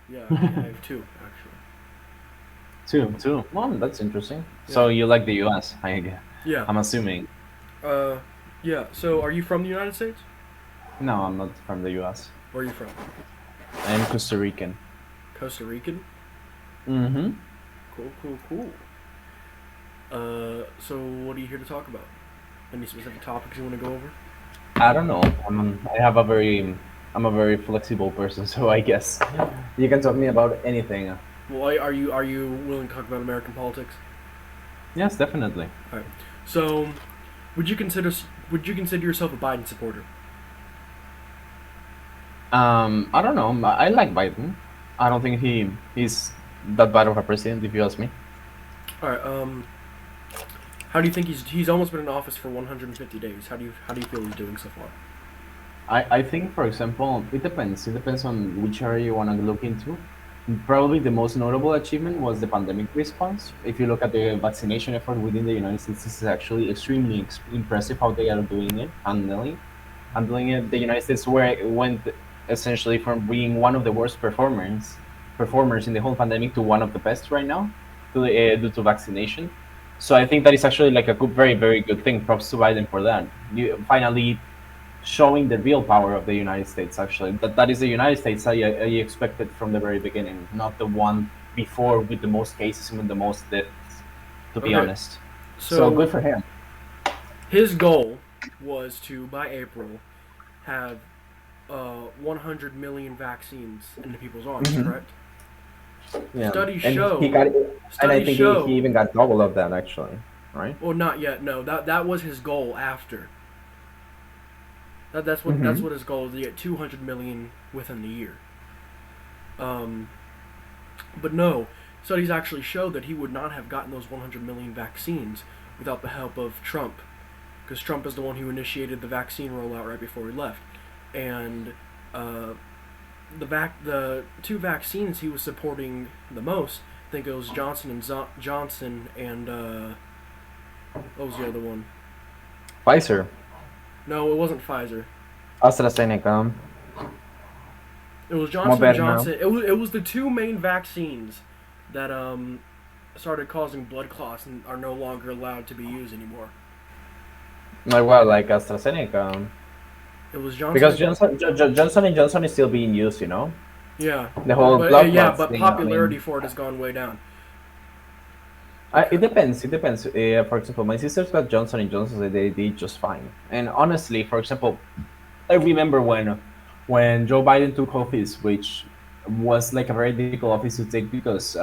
Yeah, I have two actually. Two. Well, that's interesting. Yeah, So you like the U.S. yeah, I'm assuming. uh, yeah. So, are you from the United States? No, I'm not from the U.S. Where are you from? I'm Costa Rican. Costa Rican. Mm-hmm. Cool, cool, cool. So what are you here to talk about? Any specific topics you want to go over? I don't know. I'm a very flexible person, so I guess you can talk me about anything. Well, are you willing to talk about American politics? Yes, definitely. All right. So, would you consider would you consider yourself a Biden supporter? I don't know. I like Biden. I don't think he's that bad of a president, if you ask me. All right. How do you think he's almost been in office for 150 days? How do you feel he's doing so far? I think, for example, it depends. It depends on which area you want to look into. Probably the most notable achievement was the pandemic response. If you look at the vaccination effort within the United States, this is actually extremely impressive how they are doing it, handling it. The United States went essentially from being one of the worst performers in the whole pandemic to one of the best right now, due to vaccination. So I think that is actually like a good, very, very good thing. Props to Biden for that. You finally showing the real power of the United States. Actually, that is the United States I expected from the very beginning, not the one before with the most cases and with the most deaths. To be Okay. honest, so So good for him. his goal was to by April have 100 million vaccines into people's arms. Hmm. Correct. Yeah, Studies and he show. got it, and I Studies think he show. even got double of that actually, right? Well, not yet. No, that was his goal after. That's Hmm. what his goal is to get 200 million within the year. Um, but no, studies actually show that he would not have gotten those 100 million vaccines without the help of Trump, because Trump is the one who initiated the vaccine rollout right before he left, and uh, the two vaccines he was supporting the most, I think it was Johnson and what was the other one? Pfizer, No, it wasn't Pfizer. AstraZeneca, It was Johnson and Moderna. Johnson. It was the two main vaccines that started causing blood clots and are no longer allowed to be used anymore. Like AstraZeneca, It was Johnson because and Johnson and Johnson is still being used. yeah, The whole but blood yeah, clots but thing. I popularity mean, for it has gone way down. Okay. It depends. It depends. For example, my sisters got Johnson and Johnson, and they did just fine. And honestly, for example, I remember when Joe Biden took office, which was like a very difficult office to take because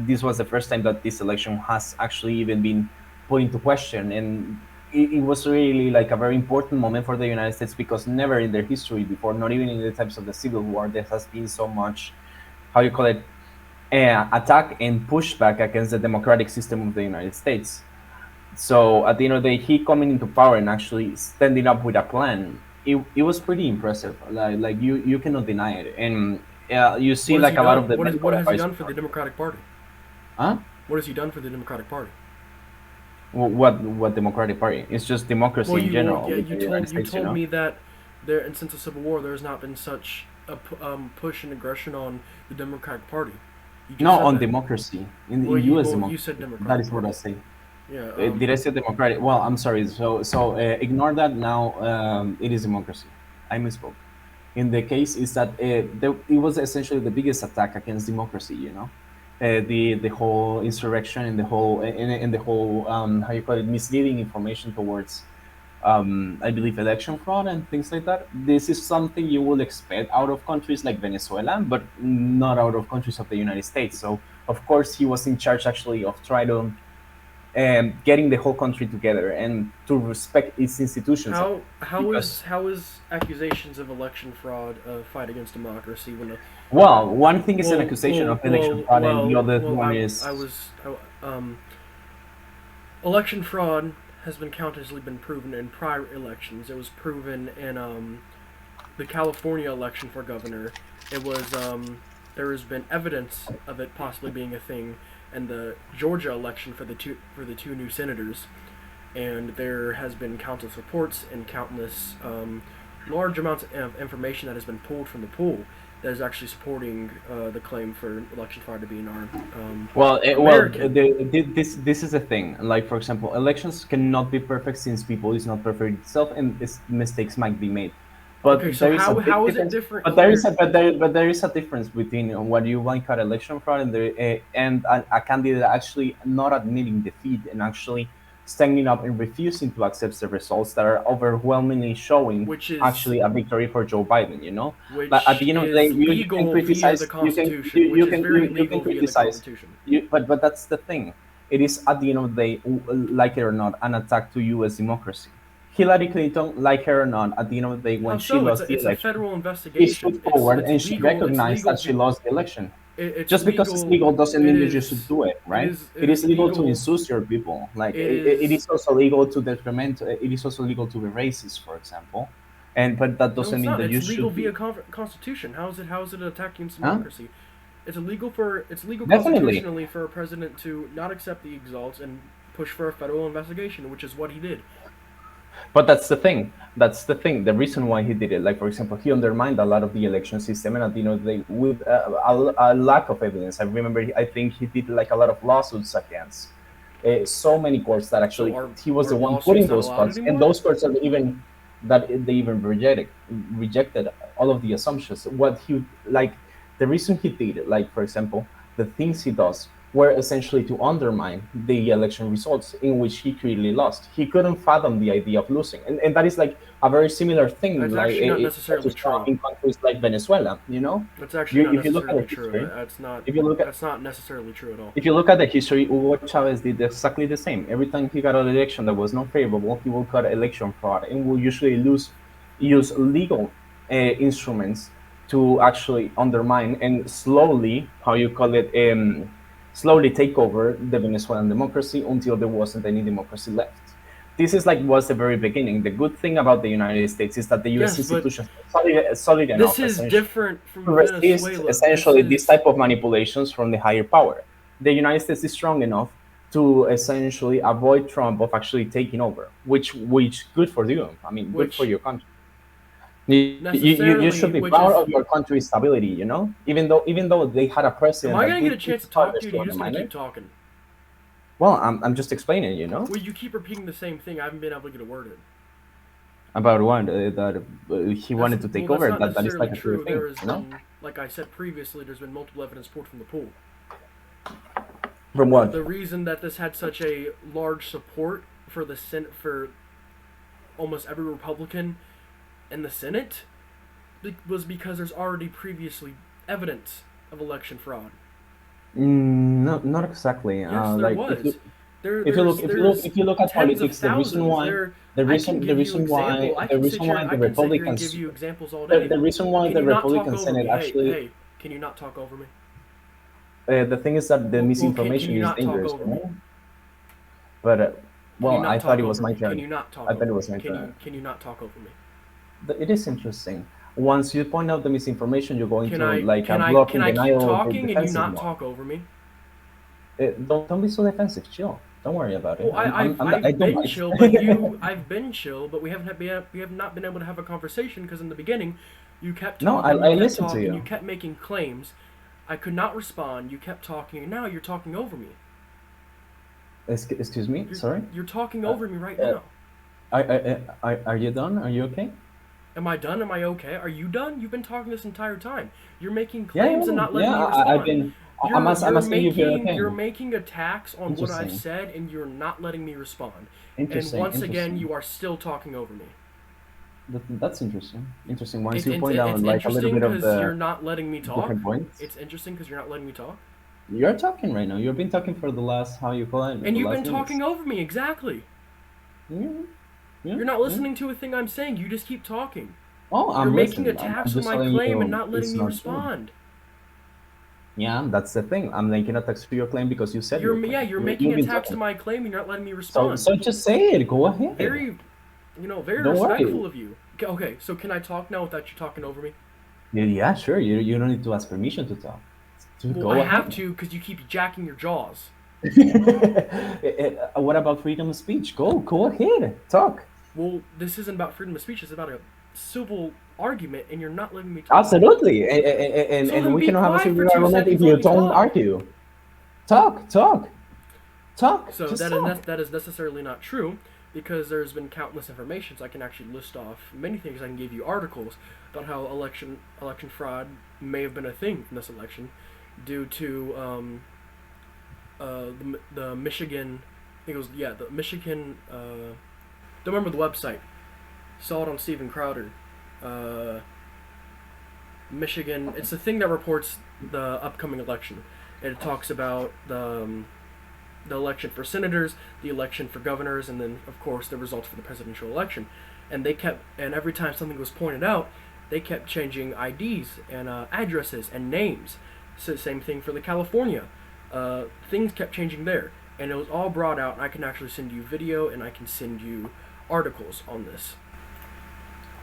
this was the first time that this election has actually even been put into question, and it was really like a very important moment for the United States because never in their history before, not even in the times of the Civil War, there has been so much, how you call it, attack and pushback against the democratic system of the United States. So at the end of the day, he coming into power and actually standing up with a plan, it was pretty impressive. Like you cannot deny it. And you see What has like he a lot of done? the What medical has he advisors. done for the Democratic Party? Huh? What has he done for the Democratic Party? What Democratic Party? It's just democracy in general Yeah, within the United you States. told me that there and since the Civil War there has not been such a push and aggression on the Democratic Party. You just No, said on that. democracy in U.S. You said democracy. That Democratic is what I Party. say. Yeah. Did I say democratic? Well, I'm sorry. Ignore that now. It is democracy. I misspoke. In the case is that it was essentially the biggest attack against democracy. The whole insurrection and the whole how you call it, misleading information towards I believe election fraud and things like that. This is something you will expect out of countries like Venezuela, but not out of countries of the United States. So of course he was in charge actually of trying to getting the whole country together and to respect its institutions at least. Because, How is accusations of election fraud a fight against democracy when a well, one thing is an accusation of election fraud, and the other well one I is, was election fraud has been countlessly been proven in prior elections. It was proven in the California election for governor. It was there has been evidence of it possibly being a thing in the Georgia election for the two new senators, and there has been countless reports and countless large amounts of information that has been pulled from the pool that is actually supporting the claim for election fraud to be an American. This is a thing. Like for example, elections cannot be perfect since people is not perfect itself, and mistakes might be made. Okay, But so there is a big how is it difference. different But there is here? a but there is a difference between what you might call election fraud and a candidate actually not admitting defeat and actually standing up and refusing to accept the results that are overwhelmingly showing Which is actually a victory for Joe Biden. You know, but at which the end of the day, is you can legal via the criticize, Constitution, which is very you can legal via the criticize, Constitution. but that's the thing. It is at the end of the day, like it or not, an attack to U.S. democracy. Hillary Clinton, like her or not, at the end of the day, How when she so? lost the It's a election, federal she stood investigation. forward It's and she legal. It's recognized legal. that she lost the election. It's Just because it's legal. legal doesn't It mean you just should is. do it, right? It It is is legal to legal. insult your people. Like It it is. is also legal to discriminate. It is also legal to be racist, for example. And but that No, doesn't it's mean not. that you It's legal should via be. Constitution. How is it attacking Huh? democracy? It's legal Definitely. constitutionally for a president to not accept the exalts and push for a federal investigation, which is what he did. But that's the thing. That's the thing. The reason why he did it, like for example, he undermined a lot of the election system, and at the end of the day, with a lack of evidence. I remember, I think he did like a lot of lawsuits against so many courts that So actually he was are the one putting lawsuits not those allowed courts, and anymore? those courts that they even rejected all of the assumptions. What he like the reason he did it, like for example, the things he does were essentially to undermine the election results in which he clearly lost. He couldn't fathom the idea of losing, and that is like a very similar thing, That's like actually not versus necessarily true. in countries like Venezuela. You know, That's actually not if you look at the necessarily true. history, if you look at That's not necessarily true at all. if you look at the history, Hugo Chavez did exactly the same. Every time he got an election that was not favorable, he will cut election fraud and will usually use legal instruments to actually undermine and slowly, how you call it, slowly take over the Venezuelan democracy until there wasn't any democracy left. This is like was the very beginning. The good thing about the United States is that the U.S. Yes, but institutions are solid this enough, is essentially, different to from resist Venezuela. This essentially this is type of manipulations from the higher power. The United States is strong enough to essentially avoid Trump of actually taking over, which good for you. I mean, good for which your country. You should necessarily be which proud is. of your country's stability. You know, even though they had a Am president I that gonna get a did chance to try talk to you? Or are to you just gonna undermine keep it. talking? Well, I'm just explaining. You know, Well, you keep repeating the same thing. I haven't been able to get a word in. about one that he wanted to take That's over. not That is necessarily like a clear true. thing. There has You know, been, like I said previously, there's been multiple evidence poured from the pool. from what? The reason that this had such a large support for the Senate for almost every Republican in the Senate was because there's already previously evidence of election fraud. No, not exactly. Yes, there Like was. There's if you look at tens of politics, the reason thousands. why There, I can give you example. I can sit here. I the can sit here and give Republicans you examples all day. the reason why Can the you not talk Republican over Senate me? Hey, actually hey, can you not talk over me? the thing is that the Can misinformation you is not talk dangerous, over you me? know. But Can you well, I not thought talk it was over my me? Can turn. you not talk I thought over it me? was my turn. Can you not talk over me? It is interesting. Once you point out the misinformation, you go into like a Can blocking I keep denial of talking and you defensive not mode. talk over me? Don't be so defensive. Chill. Don't worry about it. Well, I I've don't been bite. chill, I've been chill, but we have not been able to have a conversation because in the beginning, No, you I kept listen to talking, you you. kept making claims. I could not respond. You kept talking, and now you're talking over me. Excuse me. Sorry. You're talking Uh, over me right uh, now. are you done? Are you okay? Am I done? Am I okay? Are you done? You've been talking this entire time. You're making Yeah, claims and not letting yeah. me I've respond. been. I'm asking you if you're okay. You're making attacks on what I've Interesting. said and you're not letting me respond. And Interesting. once again, Interesting. you are still talking over me. That's interesting. Interesting. Once you point out It's like a little interesting bit of because you're the not letting me talk. different points, It's interesting because you're not letting me talk. you're talking right now. You've been talking for the last how you call it And the you've been last talking minutes. over me, exactly. Yeah, yeah, You're not yeah. listening to a thing I'm saying, you just keep talking. Oh, You're I'm making listening. I'm attacks on just my telling claim and you not letting it's me not true. respond. Yeah, that's the thing. I'm making attacks to your claim because you said your claim. You're making You've been attacks to talking. my claim and you're not letting me So respond. so just say it. Go ahead. Very, very Don't worry. respectful of you. Okay, so can I talk now without you talking over me? Yeah, sure. You don't need to ask permission to talk. To Well, I go have ahead. to because you keep jacking your jaws. What about freedom of speech? Go ahead. Talk. Well, this isn't about freedom of speech. It's about a civil argument, and you're not letting me talk. Absolutely, So and then we be cannot have a quiet for civil 2 seconds argument if and let you me don't talk. argue. Talk, talk, talk. So Just talk. that is necessarily not true, because there's been countless informations. I can actually list off many things. I can give you articles about how election fraud may have been a thing in this election, due to the Michigan. I think it was, yeah, the Michigan. Don't remember the website. Saw it on Steven Crowder. Uh, Michigan. It's the thing that reports the upcoming election. And it talks about the election for senators, the election for governors, and then of course the results for the presidential election. And every time something was pointed out, they kept changing IDs and addresses and names. So same thing for the California. Things kept changing there, and it was all brought out. And I can actually send you video, and I can send you articles on this.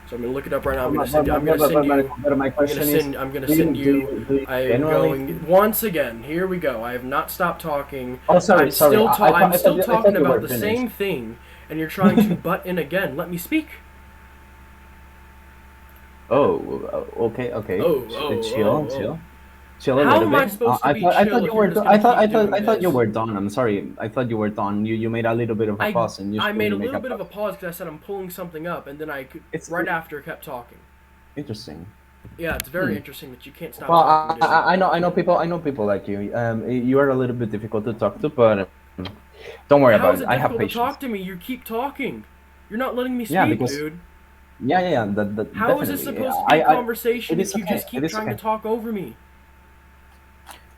So I'm gonna look it up right now. I'm gonna send you. I'm gonna send you. But my I'm gonna question send. is, I'm gonna do you, send do you. you, do you I am generally going once again. Here we go. I have not stopped talking. Oh, sorry, I'm sorry. still. I'm still I talking thought you were about the finished. same thing, and you're trying to butt in again. Let me speak. Oh, okay, okay. Oh, Chill, chill, chill a How little am I bit. supposed to be I chill thought if you you're were. just gonna keep doing I thought you this? were done. I'm sorry. I thought you were done. You made a little bit of a pause, and I usually made you a make little a bit of a pause. pause because I said I'm pulling something up, and then It's right after kept talking. interesting. Yeah, it's very interesting that you can't stop Well, talking, dude. I know people like you. You are a little bit difficult to talk to, but don't worry How about is it. it I have difficult to patience. talk to me? You keep talking. You're not letting me Yeah, speak, because dude. that How is this definitely. supposed to be a It conversation is if you okay. just It keep is trying to okay. talk over me?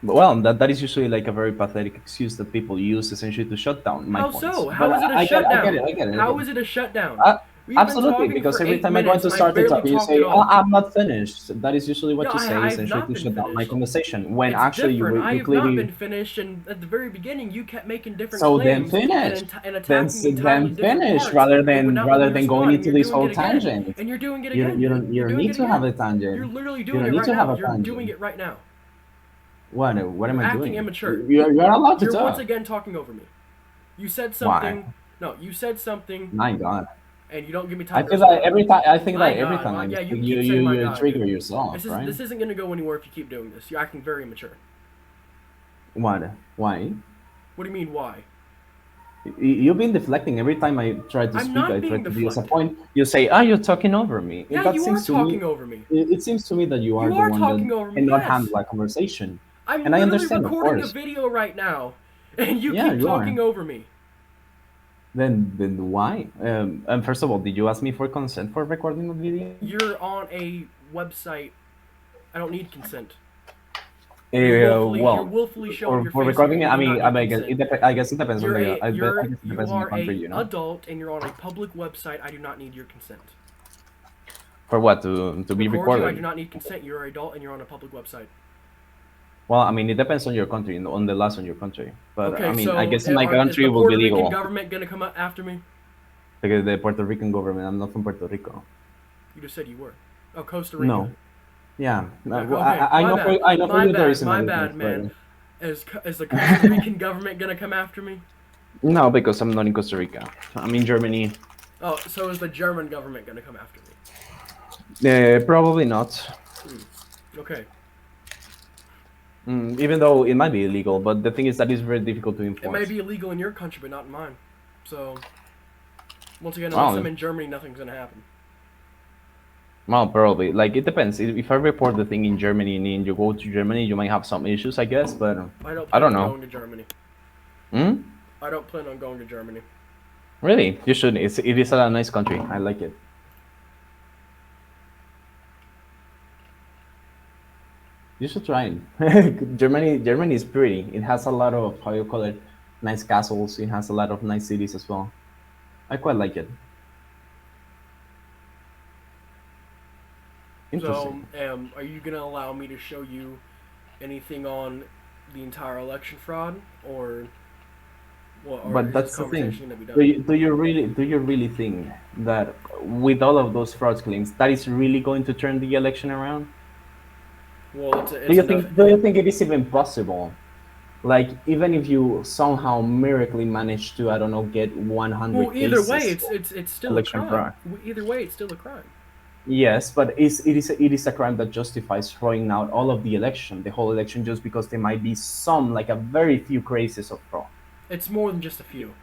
Well, that is usually like a very pathetic excuse that people use essentially to shut down my How points. so? But How is it a I get it, shutdown? I get it, I get How it. is it a shutdown? Uh, We've been Absolutely, talking because for every eight time I go minutes into and I've start the barely talk, you talked at say, "Oh, all. I'm not finished." That is usually Yeah, what you say, I have essentially not to been shut down my finished. conversation. When It's actually different. I you have not been clearly. finished, and at the very beginning, you kept making different So then claims finish, and attacking entirely then different finish parts, and would not let rather me than going respond. And into you're this doing whole it again, tangent. and you're doing it again, dude. You You're don't doing need it to have a again. You're tangent. literally You doing don't it need right to have now. a You're doing tangent. it right now. What am You're I acting doing? immature. You're allowed to You're once talk. again talking over me. You said Why? something. No, you said something, My God. and you don't give me I time to think that respond. every time I think My that every God, time I yeah, you speak, can keep saying my you God, trigger dude. yourself, right? This isn't gonna go anywhere if you keep doing this. You're acting very immature. What? Why? What do you mean, why? You've been deflecting every time I try to I'm speak. I not try being to use a deflected. point. You say, "Ah, you're talking over me." Yeah, That you are seems to me. talking over me. It seems to me that you are You the are one that talking over me, cannot yes. handle a conversation, I'm and I literally understand, of recording a course. video right now, and you Yeah, keep you are. talking over me. Then why? And first of all, did you ask me for consent for recording the video? You're on a website. I don't need consent. You're Well, willfully showing your for face here, recording and it, you do not need consent. I guess it depends on You're the. a I guess it you depends on the are country, a you know. adult, and you're on a public website. I do not need your consent. For what? To To be record you, I do recorded? not need consent. You're an adult, and you're on a public website. Well, I mean, it depends on your country, on the laws on your country. But I Okay, mean, I so guess in my is country the it will be Puerto Rican legal government gonna come after me? because the Puerto Rican government. I'm not from Puerto Rico. You just said you were. Oh, Costa Rica. No. Yeah. No, well, Okay, I know for you there is my another bad, difference, but man. Is the Costa Rican government gonna come after me? no, because I'm not in Costa Rica. I'm in Germany. Oh, so is the German government gonna come after me? Probably not. Okay. Even though it might be illegal, but the thing is that it's very difficult to It may enforce. be illegal in your country, but not in mine. So, once again, unless Well, I'm in Germany, nothing's gonna happen. well, probably. Like it depends. If I report the thing in Germany and you go to Germany, you might have some issues, I guess. But I don't I plan don't on know. going to Germany. Hmm? I don't plan on going to Germany. Really? You should. It is a nice country. I like it. You should try it. Germany is pretty. It has a lot of, how you call it, nice castles. It has a lot of nice cities as well. I quite like it. So, Interesting. are you gonna allow me to show you anything on the entire election fraud, or what? Or But is this that's the thing. conversation gonna be done? Do you really think that with all of those fraud claims, that is really going to turn the election around? Well, it's enough. Do you think it is even possible? Like even if you somehow miraculously manage to, I don't know, get 100 Well, either way, cases it's still a election crime. fraud. Either way, it's still a crime. Yes, but it is a crime that justifies throwing out all of the election, the whole election, just because there might be some, like a very few cases of fraud. It's more than just a few.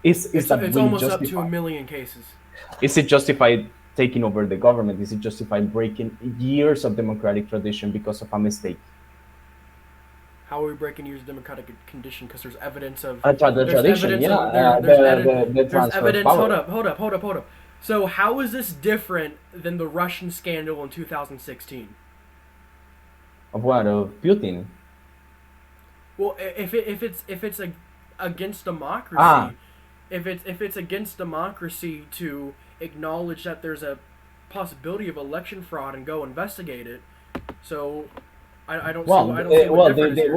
Is that It's really almost up to a justified? million cases. Is it justified taking over the government? Is it justified breaking years of democratic tradition because of a mistake? How are we breaking years of democratic condition? Because The there's tradition, evidence yeah, of the there's transfer of evidence. power. Hold up. So how is this different than the Russian scandal in 2016? Of what? Of Putin? Well, if it's against Ah, democracy, if it's against democracy to acknowledge that there's a possibility of election fraud and go investigate it, so well, I don't see what well, different is here.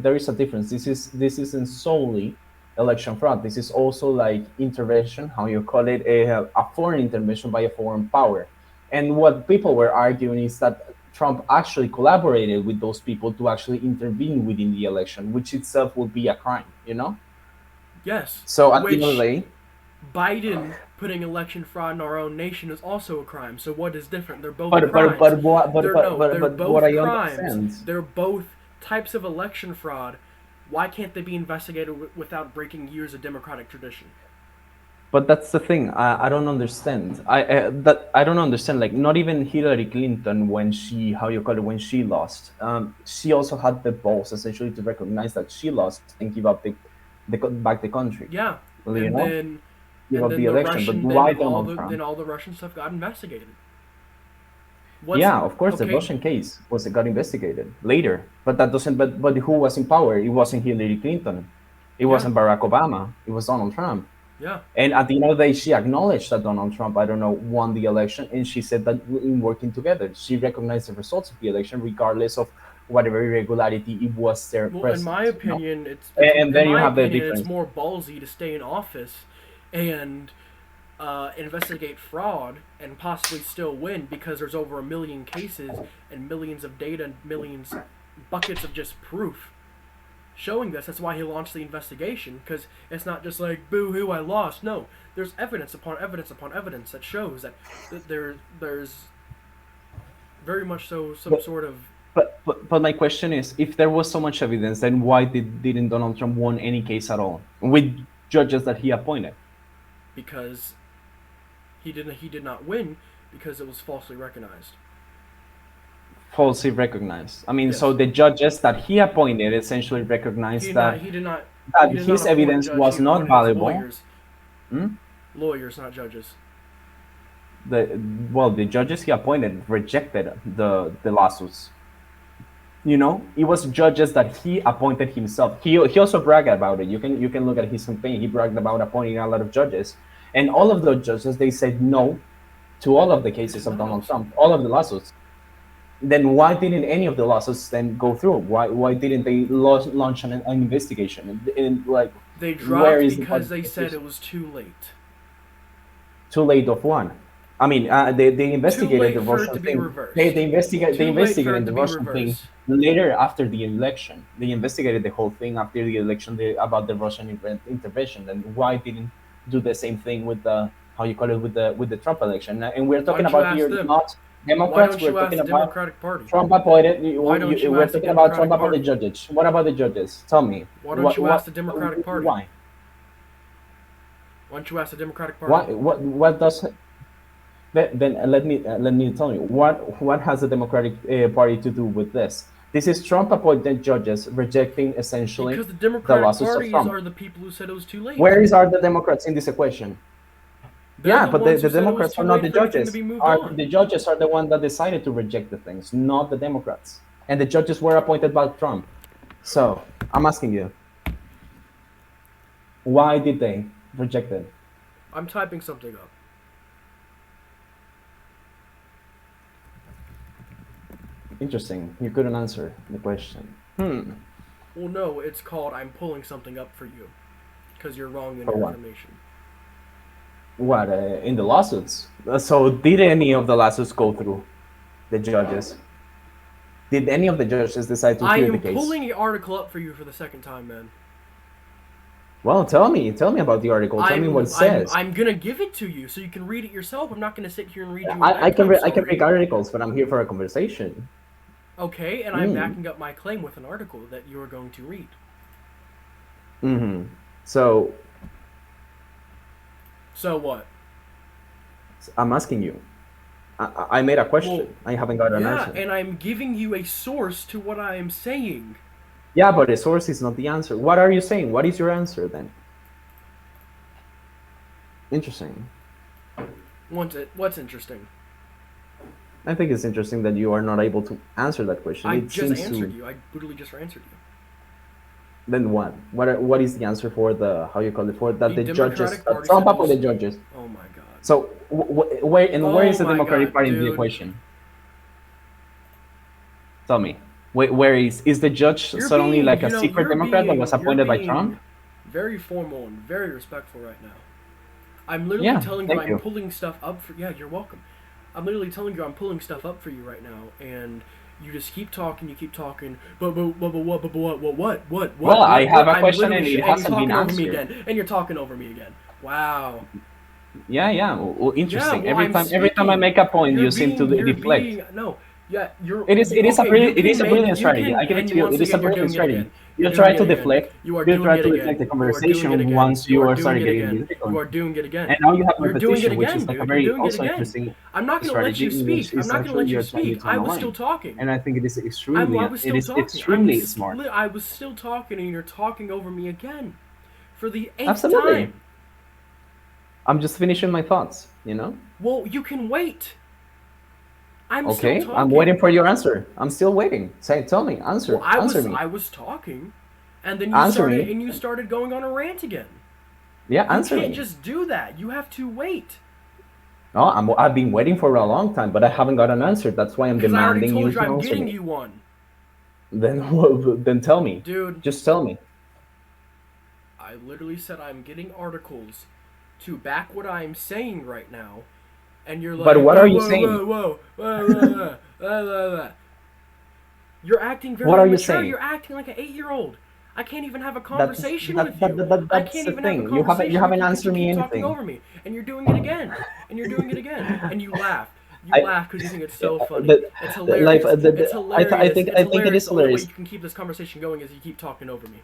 there is a difference. This isn't solely election fraud. This is also like intervention, how you call it, a foreign intervention by a foreign power. And what people were arguing is that Trump actually collaborated with those people to actually intervene within the election, which itself would be a crime, you know? Yes, So at the end of the which day, Biden putting election fraud in our own nation is also a crime. So what is different? They're both but but crimes. but what They're no, they're but what both I crimes. understand. They're both types of election fraud. Why can't they be investigated without breaking years of democratic tradition? But that's the thing. I don't understand. I don't understand. Like not even Hillary Clinton, when she, how you call it, when she lost, she also had the balls essentially to recognize that she lost and give up back the country. Yeah, Well, and then give up the the election. But Russian then why Donald Trump? all the Russian stuff got investigated. What's Yeah, of course, the okay? Russian case was got investigated later, but that doesn't. But who was in power? It wasn't Hillary Clinton. It Yeah, wasn't Barack Obama. It was Donald Trump. yeah. And at the end of the day, she acknowledged that Donald Trump, I don't know, won the election, and she said that in working together, she recognized the results of the election, regardless of whatever irregularity it was there Well, in present. my You know, opinion, and in then you my have the opinion, it's difference. more ballsy to stay in office and investigate fraud and possibly still win because there's over a million cases and millions of data and millions buckets of just proof showing this. That's why he launched the investigation, because it's not just like boo hoo I lost. No, there's evidence upon evidence upon evidence that shows that there's very much so some But, sort of but my question is, if there was so much evidence, then why didn't Donald Trump won any case at all with judges that he appointed? because he did not win because it was falsely recognized. Falsely recognized. I mean, so Yes. the judges that he appointed essentially recognized that He did not his appoint evidence judge. He was not appointed his valuable. Hmm? lawyers, not judges. the the judges he appointed rejected the lawsuits. It was judges that he appointed himself. He also bragged about it. You can look at his campaign. He bragged about appointing a lot of judges, and all of those judges they said no to all of the They cases did of not Donald also. Trump, all of the lawsuits. Then why didn't any of the lawsuits then go through? Why didn't they launch an investigation? And like, They where dropped is the because part? they said it was too late. Too late of one. I mean, they Too investigated late the for it Russian to be thing. They reversed. they investigate they Too late for investigated it to the be Russian thing reversed. later after the election. They investigated the whole thing after the election about the Russian intervention. And why didn't do the same thing with the, how you call it, with the Trump election? And we're Why talking don't you about ask here them? not Why Democrats. don't We're you ask talking the about Democratic Party? Trump appointed. Why don't you We're ask the talking about Trump Democratic appointed Party? judges. What about the judges? Tell me. Why don't you ask the Democratic Party? Why? Why don't you ask the Democratic Why? Party? What does then let me tell you what has the Democratic Party to do with this? This is Trump appointed judges rejecting essentially Because the the Democratic lawsuits of Parties Trump. are the people who said it was too late. Where are the Democrats in this equation? They're Yeah, the but ones the who said it was Democrats are too not late the for everything to judges. be moved Are on. the judges are the ones that decided to reject the things, not the Democrats. And the judges were appointed by Trump. So I'm asking you, why did they reject it? I'm typing something up. Interesting. You couldn't answer the question. Well, no, it's called I'm pulling something up for you. Because you're wrong in For your what? information. What, in the lawsuits? So did any of the lawsuits go through the judges? Did any of the judges decide to I hear the am case? pulling the article up for you for the second time, man. Well, tell me about the article. Tell me what it says. I'm gonna give it to you so you can read it yourself. I'm not gonna sit here and read you a bedtime I can make story. articles, but I'm here for a conversation. Okay, and I'm Mm. backing up my claim with an article that you are going to read. Mm-hmm. So So what? I'm asking you. I made a Well, question. I haven't got an yeah, answer. and I'm giving you a source to what I am saying. Yeah, but the source is not the answer. What are you saying? What is your answer then? Interesting. What's interesting? I think it's interesting that you are not able to answer that question. I It just seems answered to. you. I literally just answered you. Then what? What is the answer for the how you call it for that The the judges? Democratic Party Trump said up with those. the judges. Oh my god. So where Oh is the my Democratic god, Party in the dude. equation? Tell me. Where is the judge You're suddenly being, like a secret Democrat that was you're appointed by Trump? being very formal and very respectful right now. I'm literally Yeah, telling you thank I'm you. pulling stuff up for. Yeah, you're welcome. I'm literally telling you I'm pulling stuff up for you right now, and you just keep talking. You keep talking. Well, I have what? a I'm question literally and it and you're hasn't been talking over me answered. again, and you're talking over me again. Wow. Yeah, yeah. Well, Yeah. interesting. Well, I'm Every time I speaking. make a point, you seem to You're deflect. being. No. Yeah. It is a Okay. You it can is a make. brilliant You strategy. I can. give it And to you. once It is a again, you're brilliant doing it strategy. again. You're You doing try it to again. deflect. You are You doing try it to again. deflect the You are doing it conversation again. once You you are are doing starting it getting again. You difficult. are doing it And again. now you have You're doing it repetition, which is again, like a dude. You're very doing it also again. interesting I'm not gonna let strategy you in which speak. I'm not gonna essentially let you you're trying speak. to I was still unwind. talking. And I think I was it still is talking. extremely smart. I was still talking, and you're talking over me again, for the eighth Absolutely. time. I'm just finishing my thoughts, you know? Well, you can wait. I'm still Okay, I'm waiting talking. for your answer. I'm still waiting. Say, tell me, Well, answer me, I was talking, and then answer me. you started going on a rant again. Yeah, You answer can't me. just do that. You have to wait. No, I've been waiting for a long time, but I haven't got an answer. That's why I'm Because I already demanding you told you to I'm answer getting me. you one. Then, then tell me. Dude, Just tell me. I literally said I'm getting articles to back what I'm saying right now, and you're But like, what are whoa, you whoa, saying? whoa, whoa, whoa, whoa, whoa, whoa, whoa. You're acting What very are you immature. saying? You're acting like an 8-year-old. I can't even have a That's conversation with you. I that's can't the even have a thing. You conversation with haven't you because you answered me keep talking anything. over me, and you're doing it again, and you're doing it again, and you laugh. You I laugh because you think it's so funny. the, It's like hilarious. It's hilarious. It's I think it hilarious. is The only way hilarious. you can keep this conversation going is you keep talking over me.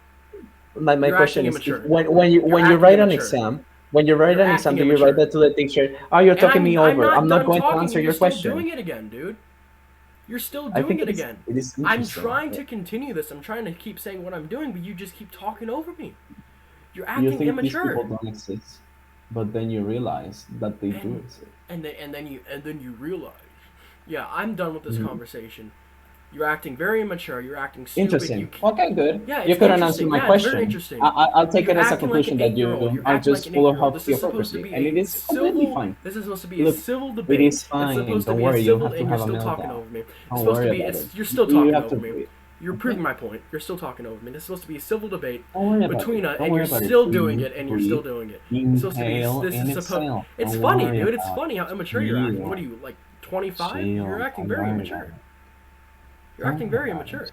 My You're acting question is if immature. You're when you acting write an immature. exam when you write You're an exam acting do you write immature. that to the teacher? Oh, you're And talking me I'm over. not I'm not done going to talking answer and you're your still question. doing it again, dude. You're still I doing think it again. it is I'm interesting. trying to continue this. I'm trying to keep saying what I'm doing, but you just keep talking over me. You're You acting think these people immature. don't exist, but then you realize that they do And exist. and then you realize. Yeah, I'm done with this Mhm. conversation. You're acting very immature. You're acting stupid. Interesting. Okay, good. Yeah, You it's couldn't answer interesting. my Yeah, it's very question. interesting. I'll take You're it as a acting like an conclusion that 8-year-old. you You're are acting like just an full of 8-year-old. This is supposed to hypocrisy, be and it a is completely civil. fine. This is supposed to be a Look, civil it debate. is It's fine. supposed to Don't be a worry. You don't civil, have to and you're have a still talking meltdown. over me. It's Don't supposed to worry be. about it. You're still You talking have to over me. breathe. You're Okay? proving my point. You're still talking over me. This is supposed to be a civil debate Don't worry about it. between us, Don't and worry you're about it. still doing Breathe, it, and you're still breathe. doing it. It's supposed to be. Inhale This and is supposed. exhale. It's Don't funny, worry dude. It's about it. funny how immature you're acting. What are Chill. you, like 25? You're Chill. acting Don't very worry about immature. it. You're Don't acting worry very about immature. it.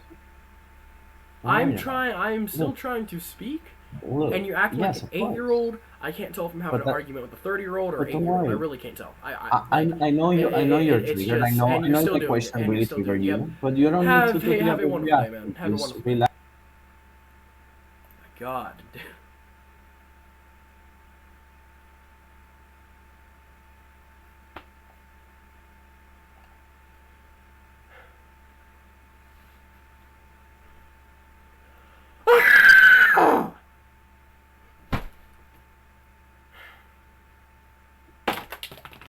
Don't worry about it. I am still Look, trying to speak, and look. you're acting like Yes, an of course. 8-year-old. I can't tell if I'm having But an argument with a 30-year-old or but don't 8-year-old. I worry. really can't tell. Like I know you're it's triggered. just, and I you're know still my doing it, question and you're really still doing triggered it. Yep. you, but you don't need to Have a wonderful day, react. man. Have a Just wonderful day. relax. My God.